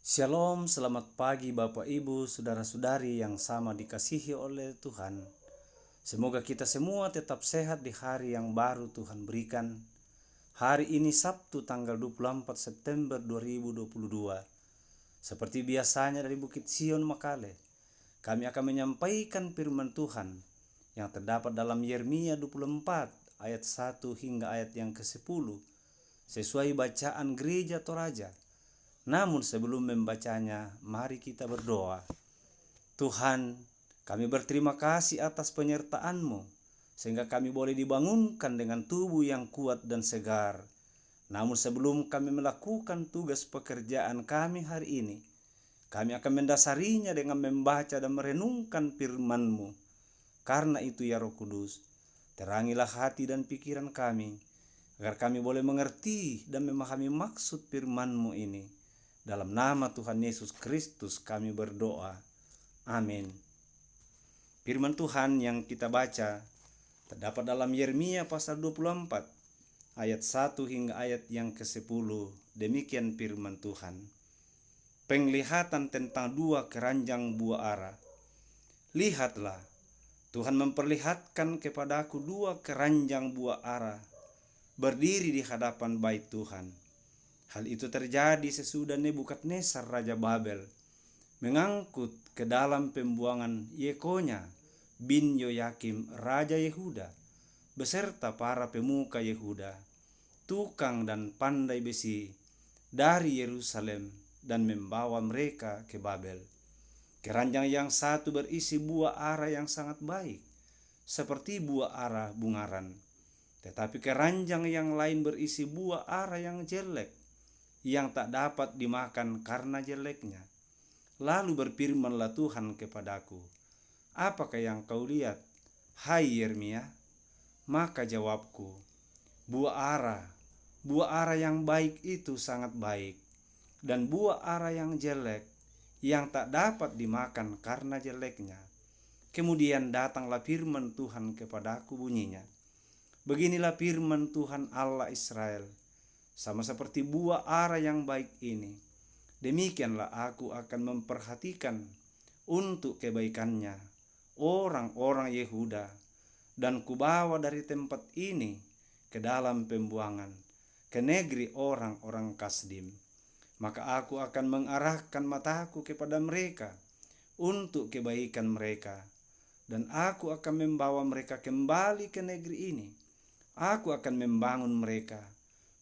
Shalom, selamat pagi Bapak Ibu, saudara-saudari yang sama dikasihi oleh Tuhan. Semoga kita semua tetap sehat di hari yang baru Tuhan berikan. Hari ini Sabtu tanggal 24 September 2022. Seperti biasanya dari Bukit Sion Makale, kami akan menyampaikan firman Tuhan yang terdapat dalam Yeremia 24 ayat 1 hingga ayat yang ke-10 sesuai bacaan gereja Toraja. Namun sebelum membacanya, mari kita berdoa. Tuhan, kami berterima kasih atas penyertaan-Mu, sehingga kami boleh dibangunkan dengan tubuh yang kuat dan segar. Namun sebelum kami melakukan tugas pekerjaan kami hari ini, kami akan mendasarinya dengan membaca dan merenungkan firman-Mu. Karena itu ya Roh Kudus, terangilah hati dan pikiran kami, agar kami boleh mengerti dan memahami maksud firman-Mu ini. Dalam nama Tuhan Yesus Kristus kami berdoa. Amin. Firman Tuhan yang kita baca terdapat dalam Yeremia pasal 24 ayat 1 hingga ayat yang ke-10. Demikian firman Tuhan. Penglihatan tentang dua keranjang buah ara. Lihatlah, Tuhan memperlihatkan kepadaku dua keranjang buah ara berdiri di hadapan bait Tuhan. Hal itu terjadi sesudah Nebukadnezar Raja Babel mengangkut ke dalam pembuangan Yekonya bin Yoyakim Raja Yehuda beserta para pemuka Yehuda, tukang dan pandai besi dari Yerusalem dan membawa mereka ke Babel. Keranjang yang satu berisi buah ara yang sangat baik, seperti buah ara bungaran. Tetapi keranjang yang lain berisi buah ara yang jelek, yang tak dapat dimakan karena jeleknya. Lalu berfirmanlah Tuhan kepadaku, apakah yang kau lihat, hai Yeremia? Maka jawabku, buah ara yang baik itu sangat baik, dan buah ara yang jelek, yang tak dapat dimakan karena jeleknya. Kemudian datanglah firman Tuhan kepadaku bunyinya, beginilah firman Tuhan Allah Israel, sama seperti buah ara yang baik ini, demikianlah aku akan memperhatikan untuk kebaikannya orang-orang Yehuda, dan kubawa dari tempat ini ke dalam pembuangan, ke negeri orang-orang Kasdim. Maka aku akan mengarahkan mataku kepada mereka untuk kebaikan mereka, dan aku akan membawa mereka kembali ke negeri ini. Aku akan membangun mereka,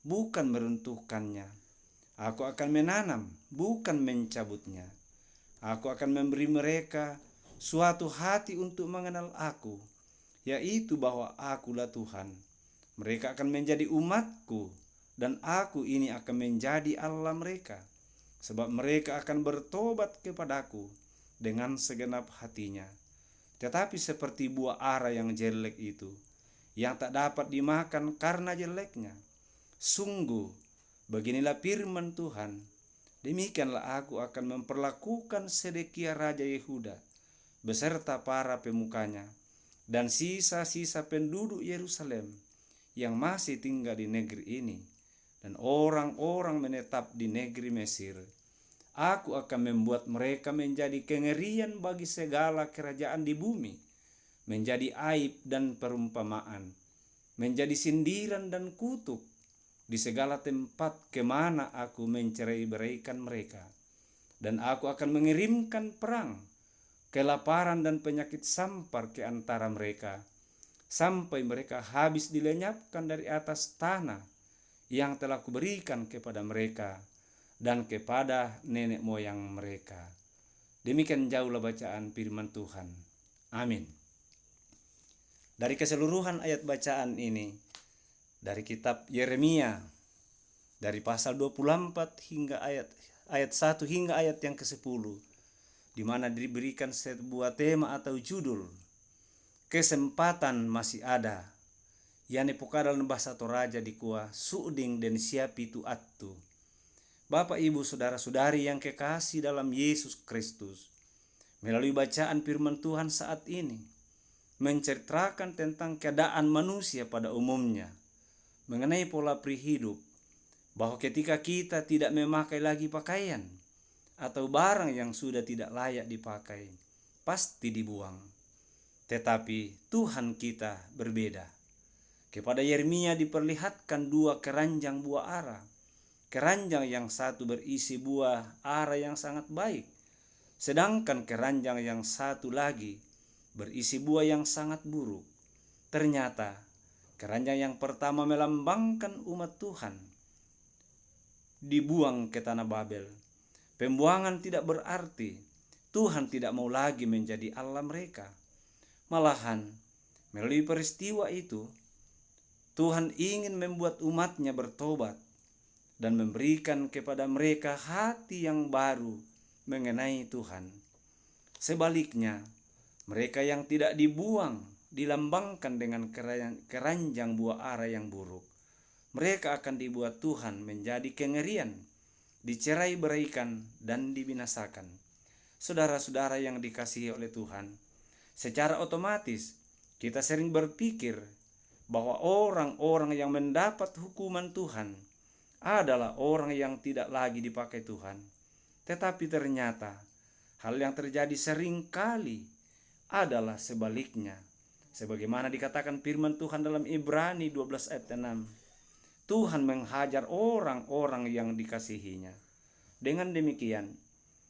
bukan meruntuhkannya. Aku akan menanam, bukan mencabutnya. Aku akan memberi mereka suatu hati untuk mengenal aku, yaitu bahwa akulah Tuhan. Mereka akan menjadi umatku, dan aku ini akan menjadi Allah mereka, sebab mereka akan bertobat kepadaku dengan segenap hatinya. Tetapi seperti buah ara yang jelek itu, yang tak dapat dimakan karena jeleknya, sungguh, beginilah firman Tuhan, demikianlah aku akan memperlakukan Sedekia Raja Yehuda beserta para pemukanya dan sisa-sisa penduduk Yerusalem yang masih tinggal di negeri ini, dan orang-orang menetap di negeri Mesir. Aku akan membuat mereka menjadi kengerian bagi segala kerajaan di bumi, menjadi aib dan perumpamaan, menjadi sindiran dan kutuk di segala tempat kemana aku mencerai-beraikan mereka. Dan aku akan mengirimkan perang, kelaparan dan penyakit sampar ke antara mereka, sampai mereka habis dilenyapkan dari atas tanah yang telah kuberikan kepada mereka dan kepada nenek moyang mereka. Demikian jauhlah bacaan firman Tuhan. Amin. Dari keseluruhan ayat bacaan ini, dari kitab Yeremia, dari pasal 24 hingga ayat 1 hingga ayat yang ke-10, di mana diberikan sebuah tema atau judul, kesempatan masih ada, yani pokadalan bahasa Toraja di kuah suuding dan siapi tu attu. Bapak Ibu saudara-saudari yang kekasih dalam Yesus Kristus, melalui bacaan firman Tuhan saat ini menceritakan tentang keadaan manusia pada umumnya, mengenai pola hidup, bahwa ketika kita tidak memakai lagi pakaian, atau barang yang sudah tidak layak dipakai pasti dibuang. Tetapi Tuhan kita berbeda. Kepada Yeremia diperlihatkan dua keranjang buah ara. Keranjang yang satu berisi buah ara yang sangat baik, sedangkan keranjang yang satu lagi berisi buah yang sangat buruk. Ternyata keranjang yang pertama melambangkan umat Tuhan dibuang ke tanah Babel. Pembuangan tidak berarti Tuhan tidak mau lagi menjadi Allah mereka. Malahan melalui peristiwa itu Tuhan ingin membuat umatnya bertobat dan memberikan kepada mereka hati yang baru mengenai Tuhan. Sebaliknya, mereka yang tidak dibuang dilambangkan dengan keranjang buah ara yang buruk. Mereka akan dibuat Tuhan menjadi kengerian, dicerai-beraikan dan dibinasakan. Saudara-saudara yang dikasihi oleh Tuhan, secara otomatis kita sering berpikir bahwa orang-orang yang mendapat hukuman Tuhan adalah orang yang tidak lagi dipakai Tuhan. Tetapi ternyata hal yang terjadi sering kali adalah sebaliknya. Sebagaimana dikatakan firman Tuhan dalam Ibrani 12 ayat 6. Tuhan menghajar orang-orang yang dikasihinya. Dengan demikian,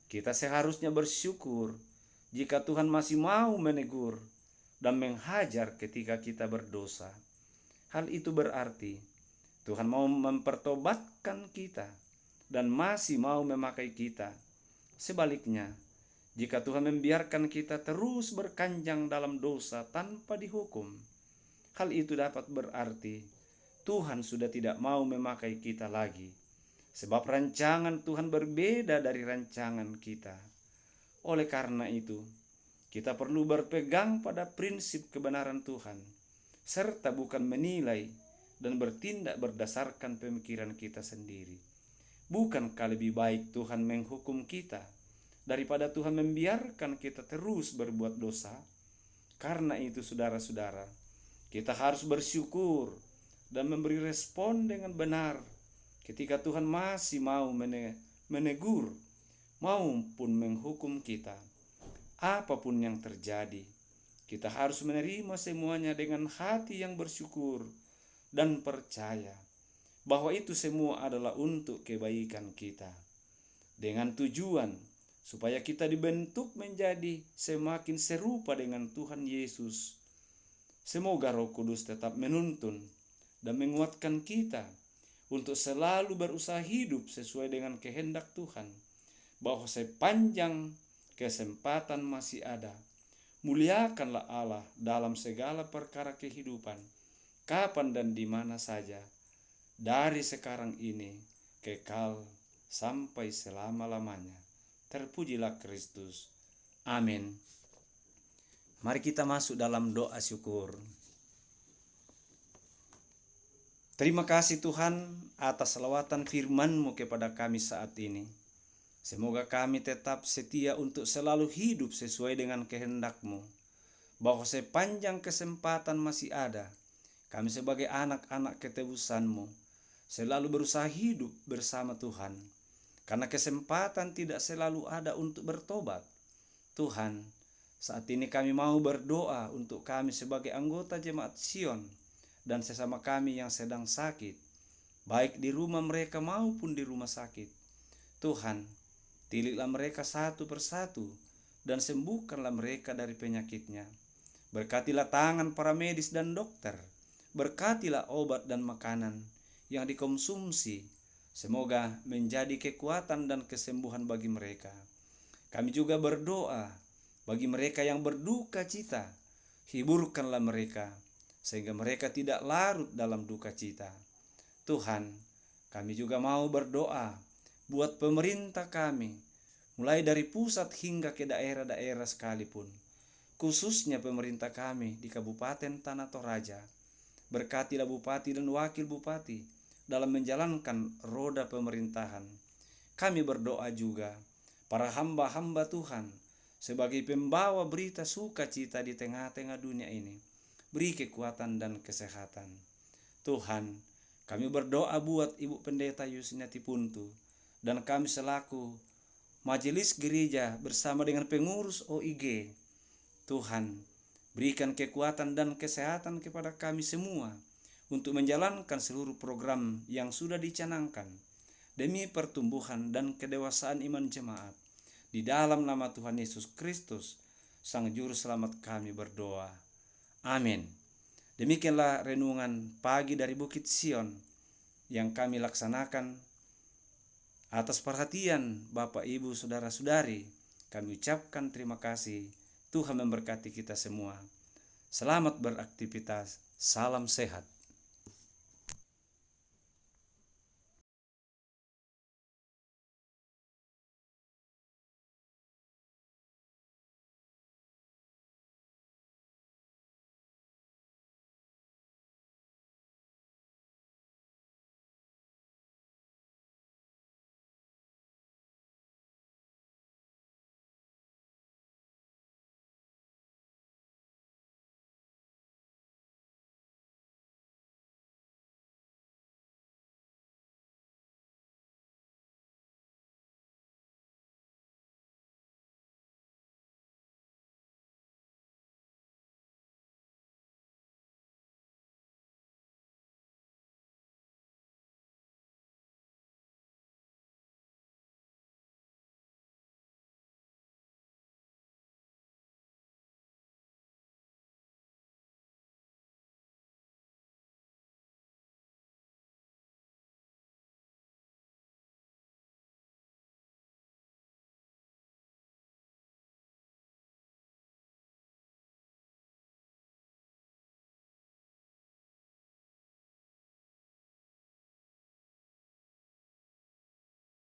kita seharusnya bersyukur jika Tuhan masih mau menegur dan menghajar ketika kita berdosa. Hal itu berarti Tuhan mau mempertobatkan kita dan masih mau memakai kita. Sebaliknya, jika Tuhan membiarkan kita terus berkanjang dalam dosa tanpa dihukum, hal itu dapat berarti Tuhan sudah tidak mau memakai kita lagi. Sebab rancangan Tuhan berbeda dari rancangan kita. Oleh karena itu, kita perlu berpegang pada prinsip kebenaran Tuhan, serta bukan menilai dan bertindak berdasarkan pemikiran kita sendiri. Bukankah lebih baik Tuhan menghukum kita daripada Tuhan membiarkan kita terus berbuat dosa? Karena itu saudara-saudara, kita harus bersyukur dan memberi respon dengan benar ketika Tuhan masih mau menegur maupun menghukum kita. Apapun yang terjadi, kita harus menerima semuanya dengan hati yang bersyukur dan percaya bahwa itu semua adalah untuk kebaikan kita, dengan tujuan supaya kita dibentuk menjadi semakin serupa dengan Tuhan Yesus. Semoga Roh Kudus tetap menuntun dan menguatkan kita untuk selalu berusaha hidup sesuai dengan kehendak Tuhan, bahwa sepanjang kesempatan masih ada, muliakanlah Allah dalam segala perkara kehidupan, kapan dan di mana saja, dari sekarang ini kekal sampai selama-lamanya. Terpujilah Kristus. Amin. Mari kita masuk dalam doa syukur. Terima kasih Tuhan atas selawatan firman-Mu kepada kami saat ini. Semoga kami tetap setia untuk selalu hidup sesuai dengan kehendak-Mu, bahwa sepanjang kesempatan masih ada, kami sebagai anak-anak ketebusan-Mu selalu berusaha hidup bersama Tuhan, karena kesempatan tidak selalu ada untuk bertobat. Tuhan, saat ini kami mau berdoa untuk kami sebagai anggota Jemaat Sion dan sesama kami yang sedang sakit, baik di rumah mereka maupun di rumah sakit. Tuhan, tililah mereka satu persatu dan sembuhkanlah mereka dari penyakitnya. Berkatilah tangan para medis dan dokter, berkatilah obat dan makanan yang dikonsumsi, semoga menjadi kekuatan dan kesembuhan bagi mereka. Kami juga berdoa bagi mereka yang berduka cita, hiburkanlah mereka, sehingga mereka tidak larut dalam duka cita. Tuhan, kami juga mau berdoa buat pemerintah kami, mulai dari pusat hingga ke daerah-daerah sekalipun, khususnya pemerintah kami di Kabupaten Tanah Toraja. Berkatilah Bupati dan Wakil Bupati dalam menjalankan roda pemerintahan. Kami berdoa juga para hamba-hamba Tuhan sebagai pembawa berita sukacita di tengah-tengah dunia ini. Beri kekuatan dan kesehatan. Tuhan, kami berdoa buat Ibu Pendeta Yusniati Puntu dan kami selaku majelis gereja bersama dengan pengurus OIG. Tuhan, berikan kekuatan dan kesehatan kepada kami semua untuk menjalankan seluruh program yang sudah dicanangkan demi pertumbuhan dan kedewasaan iman jemaat. Di dalam nama Tuhan Yesus Kristus, Sang Juru Selamat kami berdoa. Amin. Demikianlah renungan pagi dari Bukit Sion yang kami laksanakan. Atas perhatian Bapak, Ibu, Saudara-saudari, kami ucapkan terima kasih. Tuhan memberkati kita semua. Selamat beraktivitas. Salam sehat.